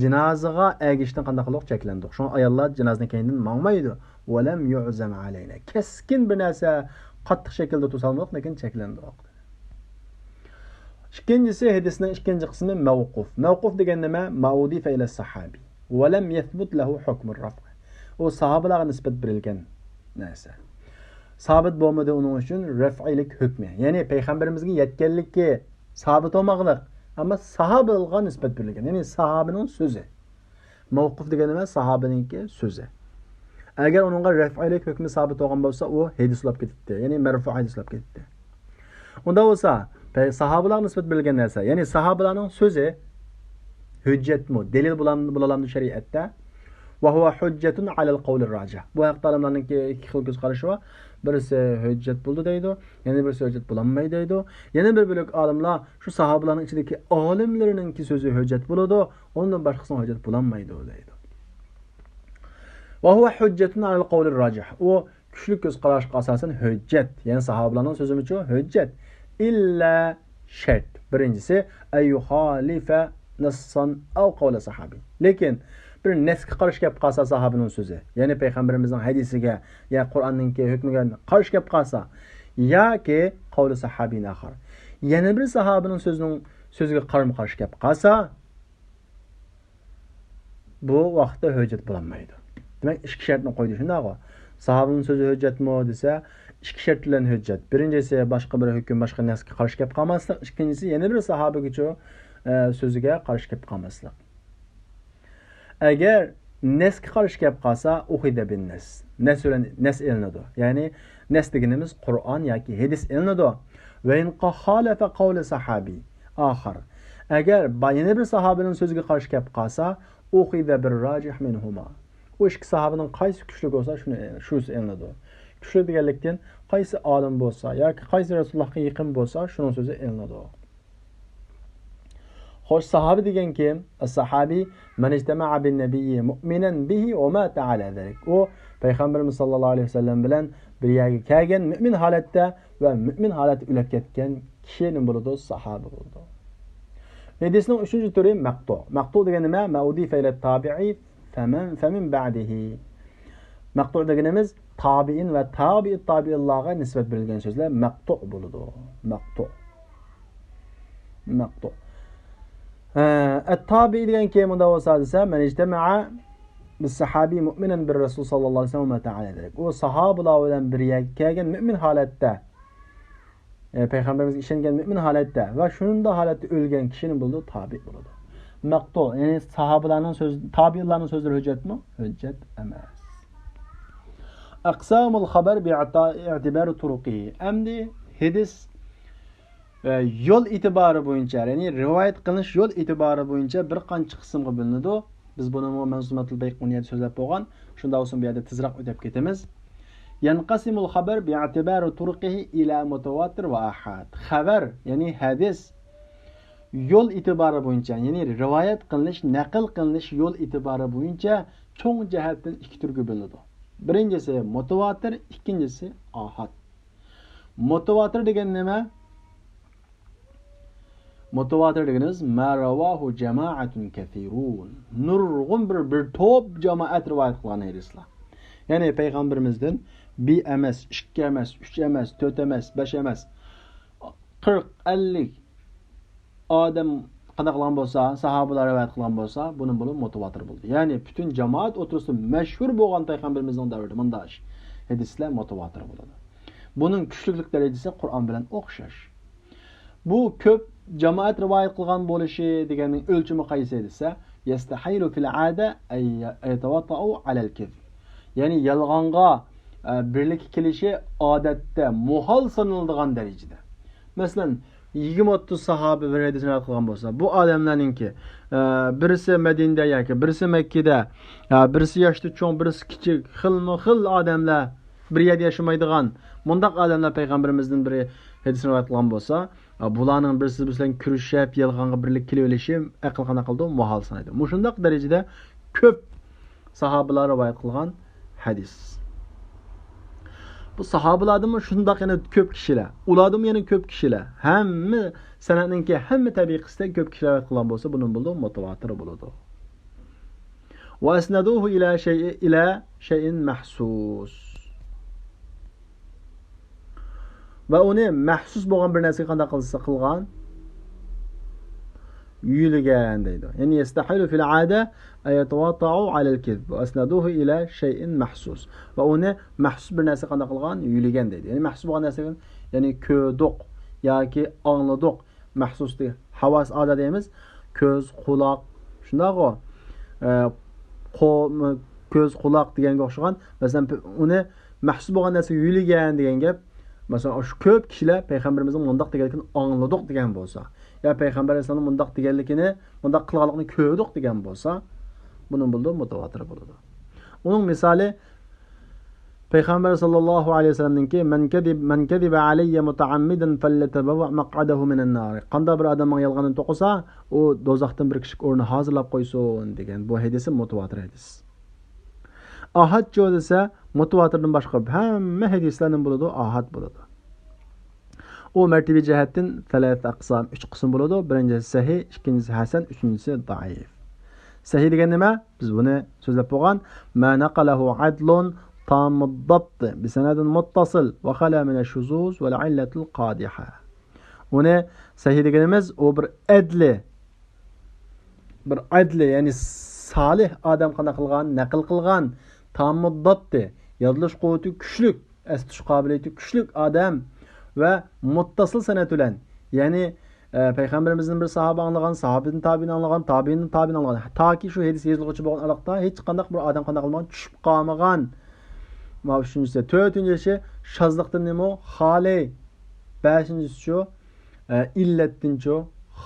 Jinozaga agishdan qanday qilib cheklandiq. Shu ayollar jinozadan keyindan mangmaydi. Va lam yu'zam alayna. Keskin bir narsa qattiq shaklda to'salmoq, lekin cheklandiq. İkincisi hadisning ikinci qismi mavquf. Mavquf degan nima? Ma'udifa ila sahabi. Va lam yathbut lahu hukm ar-raf'. O sahabalarga nisbat berilgan narsa. Sabit bo'lmadi uning uchun raf'ilik hukmi. Ya'ni payg'ambarimizga yetganlikki sabit olmaqliq, ammo sahabalarga nisbat berilgan. Ya'ni sahabining so'zi. Mavquf degan nima? Sahabininki so'zi. Agar uningga raf'ilik hukmi sabit bo'lgan bo'lsa, u hadislab ketdi. Ya'ni marfu hadislab ketdi. Unda bo'lsa sahabalarga nisbat berilgan narsa, ya'ni sahabalarning so'zi hujjatmi, dalil bo'lalamdi shariatda. Va huwa hujjatun alal qawlir rajih. Bu haqda olimlarning ikki xil ko'z qarashi bor. Birisi hujjat bo'ldi deydi, yana birisi hujjat bo'lanmaydi deydi. Yana bir bo'lak olimlar shu sahabalarning ichidagi olimlarning so'zi hujjat bo'ladi, undan boshqasi hujjat bo'lanmaydi deydi. Va huwa hujjatun alal qawlir rajih. U kuchli ko'z qarashga asosan hujjat, ya'ni sahabalarning so'zi uchun hujjat. İlla şart. Birincisi ayyuhalifa nassan aw qawla sahabi. Lekin bir neske qarşı kelib qolsa sahabining so'zi, ya'ni payg'ambarimizning hadisiga ya Qur'onning hukmiga qarshi kelib qolsa yoki qawli sahabiy axir. Yana bir sahabining so'ziga qarshi kelib qolsa bu vaqtda hujjat bo'lmaydi. Demak, ikki shartni qo'ydi shunday-ku. Sahabining so'zi hujjatmi desa, ikki shart bilan hujjat. Birincisi boshqa bir hukm, boshqa nasga qarshi kelib qolmaslik, ikkinchisi yana bir sahabiga so'ziga qarshi kelib qolmaslik. Agar nasga qarshi kelib qolsa, uqida bin nas. Nas elinadi. Ya'ni nas deganimiz Qur'on yoki hadis elinadi. Va in qahalafa qawli sahabi axir. Agar yana bir sahabining so'ziga qarshi kelib qolsa, uqida bir rajih minhuma. O ikki sahabining qaysi kuchli bo'lsa, shusi elinadi. Kuchli deganlikdan qaysi olim bo'lsa yoki qaysi Rasulullohga yaqin bo'lsa, shuning so'zi elinadi. Xo'sh, sahabi degan kim? As-sahabi man ijtama'a bin nabiyyi mu'minan bihi wa mata ala zalik. O payg'ambarimiz sollallohu alayhi vasallam bilan bir yerga kelgan mu'min holatda va mu'min holatda o'lib ketgan kishining bo'ladi, sahabi bo'ladi. Hadisning 3-turi maqtu. Maqtu degan nima? Ma'udifa ila tabi'i famin ba'dihi. Maqtu deganimiz tabi'in va tabi'illarga nisbat berilgan so'zlar maqtu bo'ladi. Maqtu. At-tabi degan kim unda bo'lsa desa, man ijtama'a bis-sahabi mu'minan bir-rasul sallallohu alayhi vasallam ta'ala dedik. O sahabalar bilan bir yerga kelgan mu'min holatda, payg'ambarimizga ishongan mu'min holatda va shunda holatda o'lgan kishining bo'ldi tabi bo'ladi. Maqtu, ya'ni sahabalarning so'zi, tabi'inlarning so'zlari hujjatmi? Hujjat emas. Aqsamul xabar bi'atibari turuqihi. Amdi hadis yo'l itibori bo'yicha, ya'ni rivoyat qilinish yo'l itibori bo'yicha bir qancha qismga bo'linadi. Biz buni manzumatul bayquniyada so'zlab bo'lgan. Shunda olsin bu yerda tezroq o'tib ketamiz. Yanqasimul xabar bi'atibari turuqihi ila mutawatir va ahad. Xabar, ya'ni hadis yo'l itibori bo'yicha, ya'ni rivoyat qilinish, naql qilinish yo'l itibori bo'yicha cho'ng jihatdan ikki turga bo'linadi. Birinchisi mutawatir, ikkinchisi ahad. Mutawatir degan nima? Mutawatir deganimiz ma rawahu jama'atun kathirun. Nurg'un bir to'p jamoat rivoyat qilgan hadislar. Ya'ni payg'ambarimizdan bir emas, 2 emas, 3 emas, 4 emas, 5 emas, 40, 50 odam qanaqa qilgan bo'lsa, sahobalar rivoyat qilgan bo'lsa, buni bo'lib mutawatir bo'ldi. Ya'ni butun jamoat o'tirisida mashhur bo'lgan payg'ambarimizning davrida bunday hadislar mutawatir bo'ladi. Buning kuchlilik darajasi Qur'on bilan o'xshash. Bu ko'p jamoat rivoyat qilgan bo'lishi deganning o'lchami qaysi desa, yastahilu fil ada ay yatawatta'u alal kizb. Ya'ni yolg'onga birlik kelishi odatda muhol sanaladigan darajada. Masalan, 20-30 sahoba bir hadisni rivoyat qilgan bo'lsa, bu odamlarningki birisi Madinada yoki birisi Makkada, birisi yoshda cho'ng, birisi kichik, xilma-xil odamlar bir yerda yashamaydigan, bundaq odamlar payg'ambarimizning biri hadisni rivoyat qilgan bo'lsa, bularning birisi bilan kurashib, yolg'onga birlik kelib olishi aql qana qildi, muhol sanaydi. Mushundaq darajada ko'p sahobalar rivoyat qilgan hadis. Bu sahobalardan shundoq yana ko'p kishilar, ulardan yana ko'p kishilar, hamma sanatninki hamma tabiqasida ko'p kishilar rivoyat qilgan bo'lsa, buning bo'ldi mutawatir bo'ladi. Va asnaduhu ila shay'in mahsus. Va uni mahsus bo'lgan bir narsaga qanday qilsa qilgan yuyilgan deydi. Ya'ni yastahilu fil ada ayatawata'u ala al-kizb va asnaduhu ila shay'in mahsus. Va uni mahsus bir narsa qanday qilgan yuyilgan deydi. Ya'ni mahsus bo'lgan narsa, ya'ni ko'rdik yoki angladik. Mahsus deydi. Havas ada deymiz. Ko'z, quloq, shundaqo. Ko'z, quloq deganga o'xshagan. Masalan, uni mahsus bo'lgan narsa yuyilgan degan gap. Masalan, shu ko'p kishilar payg'ambarimizning mundaq deganligini angladik degan bo'lsa, ya payg'ambar alayhisalom mundaq deganligini, mundaq qilganligini ko'rdik degan bo'lsa, buning bo'ldi mutawatir bo'ladi. Uning misoli payg'ambar sallallohu alayhi vasallamningki man kadiba alayya mutaammidan falyatabawa maq'adahu minan nar. Qanday bir odamning yolg'onini to'qisa, u do'zaxdan bir kichik o'rni hozirlab qo'ysin degan bu hadis mutawatir hadis. Ahad desa mutawatirdan boshqa hamma hadislarning bo'ladi, ahad bo'ladi. O mertebe cihetten 3 aqsam, 3 qism bo'ladi. Birincisi sahih, ikincisi hasan, üçüncüsü daif. Sahih degan nima? Biz buni so'zlab bo'lgan. Ma naqalahu adlun tamud dabt bi sanadin muttasil va khala min ash-shuzuz va al-illatul qadiha. Uni sahih deganimiz o bir adli, ya'ni salih odam qana qilgan, naql qilgan, tamud dabt, yodlash quvvati kuchlik, astish qobiliyati kuchlik odam ve muttasıl senet ulen, yani Peygamberimizin bir sahabe anlagan, sahabenin tabiini anlagan, tabiinin tabiini anlagan, ta ki şu hadis yazılışı bo'lgan alaqda hiç qandaq bir adam qandaq qilmagan, tushib qolmagan. Ma üçüncüsü, dördüncüsü şazlıqdan nima? Xali. Beşincisi şu illettin şu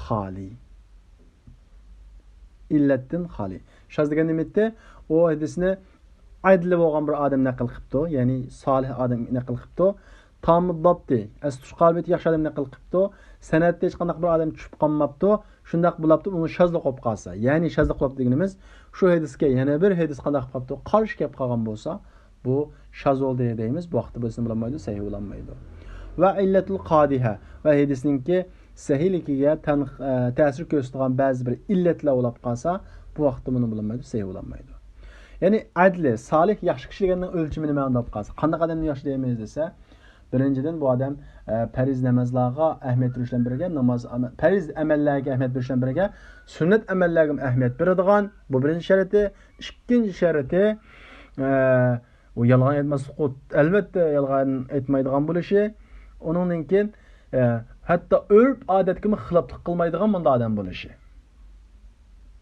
xali. İllettin xali. Şazlıqdan nimetdi? O hadisini adli bo'lgan bir adam naql qilibdi, ya'ni solih adam naql qilibdi. Tamud dabti, astush qalbeti yaxshi adam naql qilibdi. Sanatda hech qanday bir odam tushib qolmabdi. Shundaq bo'libdi, uni shazliq bo'lib qolsa. Ya'ni shazliq bo'lib deganimiz, shu hadisga yana bir hadis qanday qilibdi, qarshi kelib qolgan bo'lsa, bu shazol deymiz. Bu vaqtda bo'lsa bo'lmaydi, sahih bo'lmaydi. Va illatul qadiha va hadisninki sahihligiga ta'sir ko'rsatgan ba'zi bir illatlar bo'lib qolsa, bu vaqtda buni bo'lmaydi, sahih bo'lmaydi. Ya'ni adli, salih, yaxshi kishilarning o'lchimini ma'no olib qolsa, qanday odamni yaxshi deymiz desa, birinchidan bu odam fariz namozlarga ahamiyat berishdan birga, fariz amallarga ahamiyat berishdan birga, sunnat amallarga ahamiyat beradigan, bu birinchi sharti. Ikkinchi sharti u yolg'on aytmaslik, albatta yolg'on aytmaydigan bo'lishi, uningdan keyin hatto urf odatga xiloflik qilmaydigan bunday odam bo'lishi.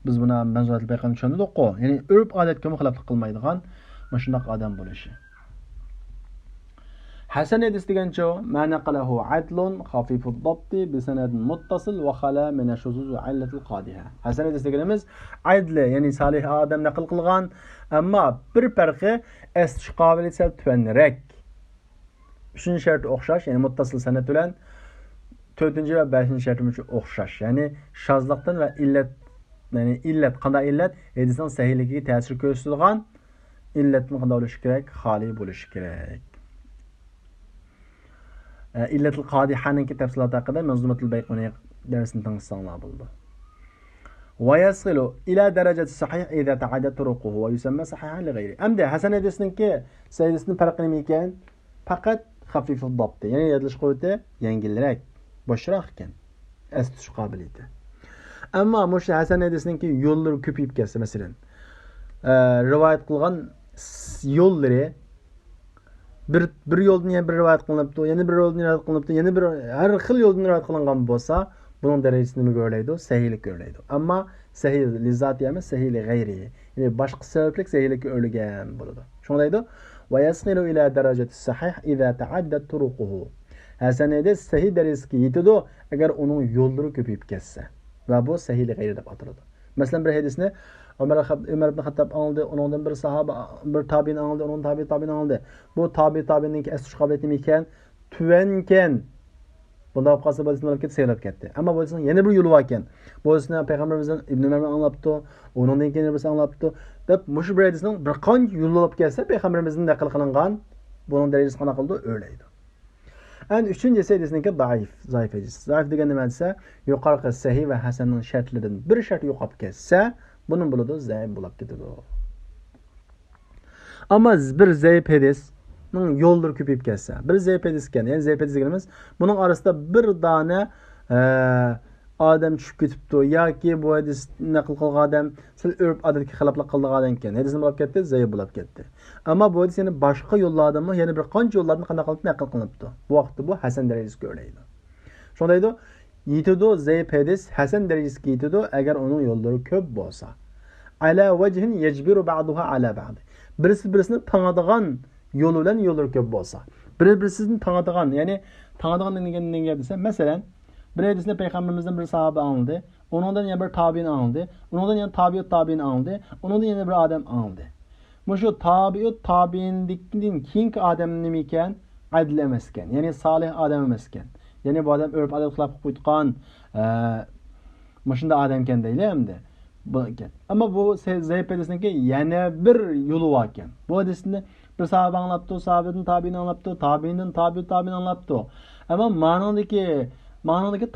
Biz buni manzuratul bayqam tushundik-ku. Ya'ni urf odatga xiloflik qilmaydigan mana shunday odam bo'lishi. Hasan hadis degancha ma naqalahu adlun khafifud dabti bi sanadin muttasil va khala min ash-shuzuz va illatul qadiha. Hasan hadis deganimiz adli, ya'ni salih odam naql qilgan, ammo bir farqi astish qobiliyati tuvanrak. 3-shart o'xshash, ya'ni muttasil sanad bilan 4 va 5-shartimiz o'xshash. Ya'ni shazliqdan va illat, ya'ni illat qanday illat? Hadisning sahihligiga ta'sir ko'rsatadigan illatni qanday bo'lishi kerak? Xoli bo'lishi kerak. İllatul qadihaning tafsiloti haqida Manzumatul Bayquni darsini tanishsanglar bo'ldi. Va yasilu ila darajati sahih idza ta'addat turuquhu va yusamma sahihan li ghayri. Amda hasan hadisninki hadisning farqi nima ekan? Faqat xafifud dabt, ya'ni yodlash quvvati yengilroq, boshroq ekan. es tutish qobiliyati. Ammo mush Hasan hadisninki yo'llari ko'payib ketsa, masalan, rivoyat qilgan yo'llari bir yo'ldan yana bir rivoyat qilinibdi, yana bir yo'ldan rivoyat qilinibdi, yana bir har xil yo'ldan rivoyat qilingan bo'lsa, buning darajasi nimaga o'rlaydi? Sahihlikka o'rlaydi. Ammo sahih li zati emas, sahih li g'ayri. Ya'ni boshqa sabablik sahihlikka o'rlagan bo'ladi. Shunday deydi. Va yasqilu ila darajati sahih idza ta'addat turuquhu. Hasan hadis sahih darajasiga yetadi agar uning yo'llari ko'payib ketsa. Va bu sahih li g'ayri deb ataladi. Masalan, bir hadisni Ömer ibn Hattab aldı, onundan bir sahaba, bir tabi'in aldı, onun tabi'in aldı. Bu tabi'ninki es qabiliyeti mikan, tüvenken bunda qasa bo'lsa olib ketdi, saylab ketdi. Ammo bo'lsa yana bir yo'li bor ekan. Bo'lsa payg'ambarimizdan Ibn Umar anglabdi, undan keyin birisi anglabdi. Deb mush bir hadisning bir qancha yo'li olib kelsa, payg'ambarimizdan naql qilingan, buning darajasi qanaqa qildi? O'ylaydi. And üçüncüsü hadisninki zaif hadis. Zaif degan nima desa, yuqorqi sahih va hasanning shartlaridan bir shart yo'qolib ketsa, bunun bo'ladi zaif bo'lib ketadi. Ammo bir zaif hadisning yo'llari ko'payib ketsa, bir zaif hadis ekan, ya'ni zaif hadis deganimiz, buning orasida bir dona odam tushib ketibdi yoki bu hadis naql qilgan odam sil urf odatga xiloflik qilgan odam ekan. Hadisni bo'lib ketdi, zaif bo'lib ketdi. Ammo bu hadis yana boshqa yo'llardanmi, yana bir qancha yo'llardan qanday qilib naql qilinibdi. Bu vaqtda bu hasan darajasiga o'rlaydi. Shunday deydi, yetadi zaif hadis hasan darajasiga yetadi agar uning yo'llari ko'p bo'lsa. Ala vajhin yajbiru ba'daha ala ba'd. Birisini tanadigan yo'li bilan yo'llari ko'p bo'lsa. Bir-birisini tanadigan, ya'ni tanadigan nega desa, masalan, bir hadisni payg'ambarimizdan bir sahaba aldı, onundan yana bir tabi'in aldı, onundan yana tabi'in aldı, onundan yana bir odam aldı. Mushu tabi'inlikdan keyingi odam nima ekan? Adl emas ekan, ya'ni solih odam emas ekan. Ya'ni bu odam urf odat xilaf qilib qo'ygan, mushunda odam ekan deyiladi. Ammo bu zaif hadisniki yana bir yo'li bor ekan. Bu hadisni bir sahaba anglabdi, sahabadan tabi'in anglabdi, tabi'indan tabi'in anglabdi. Ammo ma'nodagi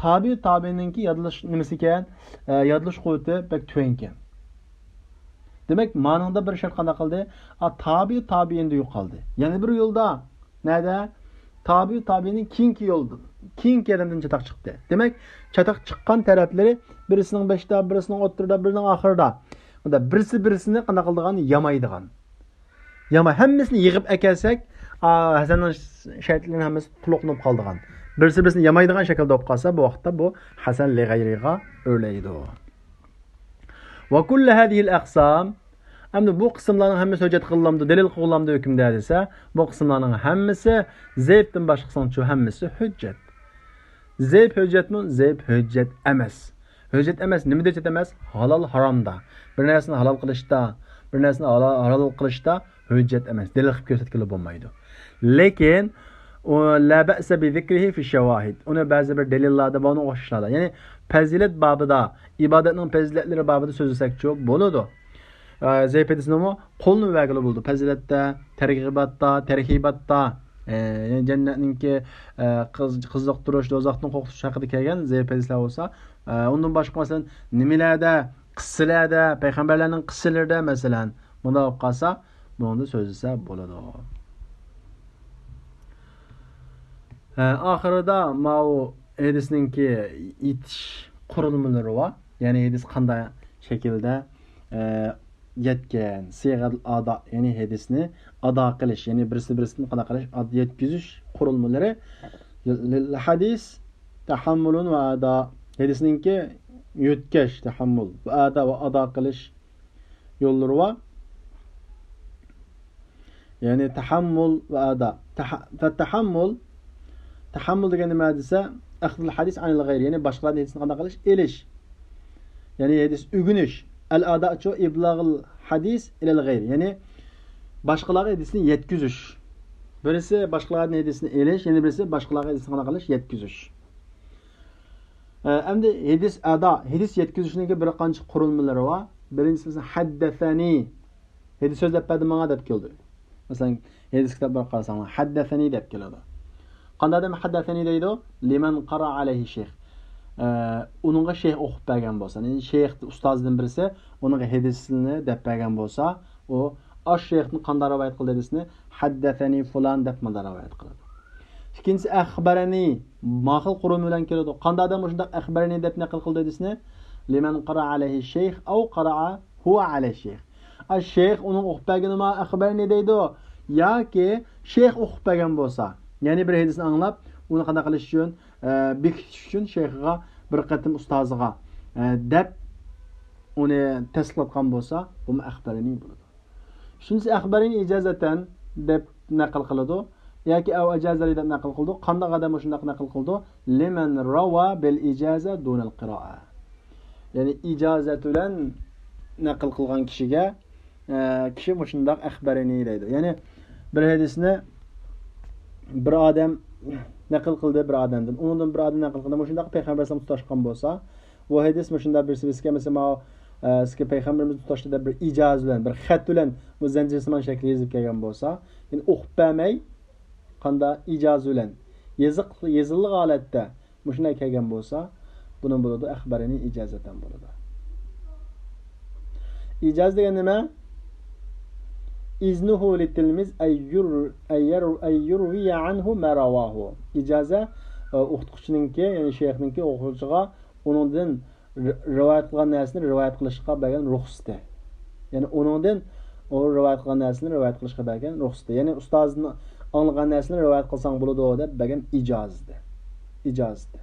tabi'inninki yodlash nimasi ekan? Yodlash quvvati bak tuvan ekan. Demak, ma'noda bir shart qanday qildi? Tabi'inda yo'qoldi. Yana bir yo'lda nada? Tabi'inin keyingi yo'lda, keyingi yerimdan chataq chiqdi. Demak, chataq chiqqan taraflari birisining boshida, birisining o'rtada, birisining oxirida. Unda birisini qanday qildigan? Yamaydigan. Hammasini yig'ib akalsak, Hasanning shartlarining hammasi to'liqnib qoldigan. Birisini yamaydigan shaklda bo'lib qolsa, bu vaqtda bu hasan li g'ayriga o'rlaydi. Va kull hadhihi al-aqsam, endi bu qismlarning hammasi hujjat qilinadi, dalil qilinadi hukmda desa, bu qismlarning hammasi zaifdan boshqasini hammasi hujjat. Zaif hujjatmi? Zaif hujjat emas. Hujjat emas, nima hujjat emas? Halol haromda. Bir narsani halol qilishda, bir narsani halol qilishda hujjat emas. Dalil qilib ko'rsatgili bo'lmaydi. Lekin la ba'sa bi zikrihi fi shawahid. Uni ba'zi bir dalillarda buni o'xshashadi. Ya'ni fazilat babida, ibodatning fazilatlari babida so'zlasakchi bo'ladi. Zaif hadisnimi qo'lni vagili bo'ldi. Fazilatda, targ'ibatda, jannatninki qiziqtirish, do'zaxdan qo'rqitish haqida kelgan zaif hadislar bo'lsa, undan boshqa masalan nimalarda, qissalarda, payg'ambarlarning qissalarida masalan, bunda olib qolsa, bunda so'zlasa bo'ladi. Oxirida mau hadisninki itish qurilmalari bor. Ya'ni hadis qanday shaklda yetgan, sigat ada, ya'ni hadisni ado qilish, ya'ni birisini qanday qilish, yetkizish qurilmalari. Hadis tahammulun va ada, hadisninki yutkash, tahammul va ado qilish yo'llari bor. Ya'ni tahammul va ada. Tahammul degan nima desa, akhdul hadis anil g'ayri, ya'ni boshqalarning hadisini qanday qilish? Elish. Ya'ni hadis o'g'inish. Al-ada'u iblag'ul hadis ilal g'ayri, ya'ni boshqalarga hadisni yetkizish. Birisi boshqalarning hadisini elish, yana birisi boshqalarga hadisni qanday qilish? Yetkizish. Endi hadis yetkizishning bir qancha qurilmalari bor. Birinchisi haddathani. Hadis so'zlab berdi menga deb keldi. Masalan, hadis kitoblar qarasanglar, haddathani deb keladi. Qanday deb haddathani deydi? Liman qara alayhi shayx. Uningga shayx o'qib bergan bo'lsa, ya'ni shayx ustozdan birisi uningga hadisni deb bergan bo'lsa, u shayxni qanday rivoyat qildi hadisni haddathani fulan deb rivoyat qiladi. İkincisi akhbarani ma'qul qurum bilan keladi. Qanday odam shunday akhbarani deb naql qildi desini? Liman qara alayhi shaykh aw qara huwa alayhi shaykh. Ash-shaykh uning o'qib ma akhbarani deydi. Yoki shaykh o'qib bo'lsa, ya'ni bir hadisni anglab, uni qanday qilish uchun, bekitish uchun shaykhiga bir qatim ustoziga deb uni tasdiqlatgan bo'lsa, bu akhbarani bo'ladi. Shunisi akhbarani ijozatan deb naql qiladi. Yoki av ijazali deb naql qildi. Qanday odam shunday naql qildi? Liman rawa bil ijaza dunal qiro'a. Ya'ni ijozat bilan naql qilgan kishiga kishi shunday akhbarani deydi. Ya'ni bir hadisni bir odam naql qildi bir odamdan. Undan bir odam naql qildi. Shunday payg'ambar sollallohu alayhi vasallam tutashgan bo'lsa, bu hadis shunday bir sizga mesela sizga payg'ambarimiz tutashda bir ijoz bilan, bir xat bilan bu zanjirsimon shaklda yozib kelgan bo'lsa, ya'ni o'qib bermay qanda ijoz bilan yezilgan holatda shunday kelgan bo'lsa, buni bo'ladi akhbarani ijozatan bo'ladi. Ijoz degan nima? İznuhu litilmiz ayyurvi anhu ma rawahu. İcaza o'qituvchininki, ya'ni shayxninki o'quvchiga uningdan rivoyat qilgan narsani rivoyat qilishga bergan ruxsati. Ya'ni uningdan o rivoyat qilgan narsani rivoyat qilishga bergan ruxsati. Ya'ni ustozning anglagan narsani rivoyat qilsang bo'ladi deb bergan ijozati. Ijozati.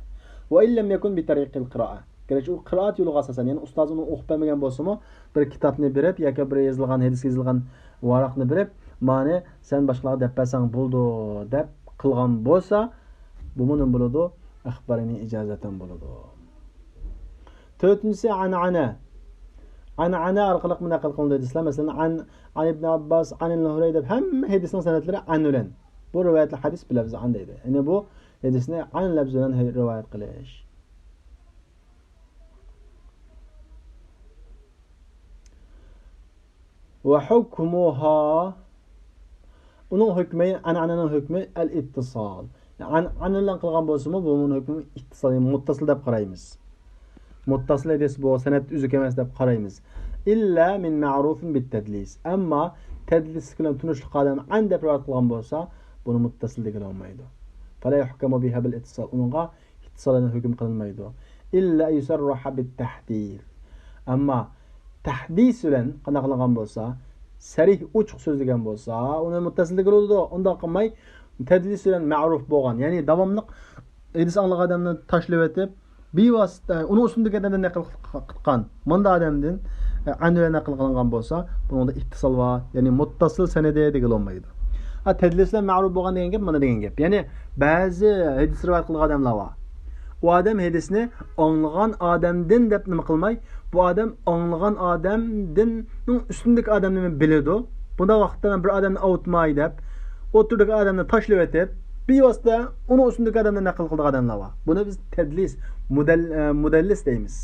Va illam yakun bi tariqil qiro'a. Gerçi o qiroat yo'liga asosan, ya'ni ustoz uni o'qib bermagan bo'lsa-mu, bir kitobni berib yoki bir yozilgan hadis yozilgan varaqni berib, "Mani sen boshqalarga deb bersang bo'ldi" deb qilgan bo'lsa, bu bunun bo'ladi, akhbarani ijozatan bo'ladi. To'rtinchisi an'ana. An'ana orqali naql qilinadi desizlar. Masalan, an ibn Abbas, an al-Hurayra deb hamma hadisning sanatlari an bilan. Bu rivoyatli hadis bilan an deydi. Ya'ni bu hadisni an lafzi bilan rivoyat qilish. Ve hukmuha onun hükmü an'ananın hükmü el-ittisal. Yani an'anan qilgan bo'lsa-mu, bunun hükmü ittisal, muttasıl deb qaraymiz. Muttasıl hadis bu sanad üzük emas deb qaraymiz. İlla min ma'rufin bit-tadlis. Amma tadlis bilan tunishlik odam an deb rivoyat qilgan bo'lsa, buni muttasıl degan olmaydi. Fala yuhkamu biha bil-ittisal. Unga ittisaldan hukm qilinmaydi. İlla yusarraha bit-tahdith. Amma tahdis bilan qanday qilgan bo'lsa, sarih ochiq so'zlagan bo'lsa, uni muttasillik bo'ladi. Unda qilmay tadlis bilan ma'ruf bo'lgan, ya'ni davomli hadis anglagan odamni tashlab etib, bevosita uni ustundagi odamdan naql qilgan, bunda odamdan an'ana naql qilingan bo'lsa, bunda ittisol va, ya'ni muttasil sanadi degan olmaydi. Tadlis bilan ma'ruf bo'lgan degan gap mana degan gap. Ya'ni ba'zi hadis rivoyat qilgan odamlar bor. O adam hadisni anglagan odamdan deb nima qilmay, bu adam anglagan odamdan ustundagi odamni biladi. Bunda vaqtda bir odamni avutmay deb, o'turdagi odamni tashlab etib, bevosita uni ustundagi odamdan naql qilgan odamlar bor. Buni biz tadlis, mudallis deymiz.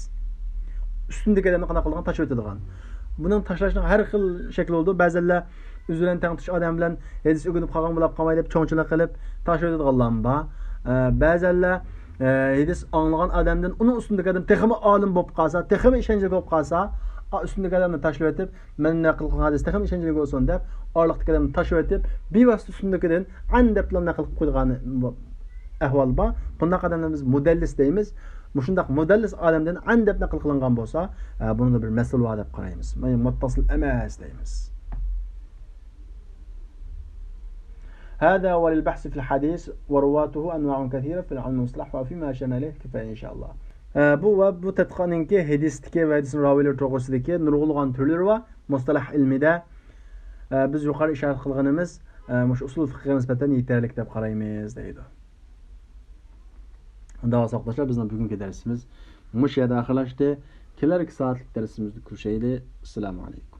Ustundagi odamni qanaqa qilgan tashlab etadigan. Buning tashlashning har xil shakli bo'ldi. Ba'zilar o'zidan tantish odam bilan hadis o'rganib qolgan bo'lib qolmay deb cho'nchilik qilib tashlab etadiganlar bor. Ba'zilar hadis anglagan odamdan uni ustundagi odam texmi olim bo'lib qolsa, texmi ishonchli bo'lib qolsa, ustundagi odamni tashlab etib, men naql qilgan hadis texmi ishonchli bo'lsin deb, orliqdagi odamni tashlab etib, bevosita ustundagidan an deb naql qilib qo'ygan ahvol bor. Bunday odamni biz mudallis deymiz. Mushundaq mudallis odamdan an deb naql qilingan bo'lsa, buni bir mas'ul va deb qaraymiz. Mana muttasil emas deymiz. هذا هو للبحث في الحديث ورواته أنواع كثيرة في العلم المصطلح وفيما أشرنا إليه كفاية إن شاء الله. Bu tadqiqotninki hadisdagi va hadisning raviylari to'g'risidagi nurg'ulg'an turlari va mustalah ilmida biz yuqori ishora qilganimiz mush usul fiqhga nisbatan yetarli deb qaraymiz deydi. Unda saqlashlar bizning bugungi darsimiz mush yerda oxirlashdi. Kelarki soatlik darsimizni ko'rishaylik. Assalomu alaykum.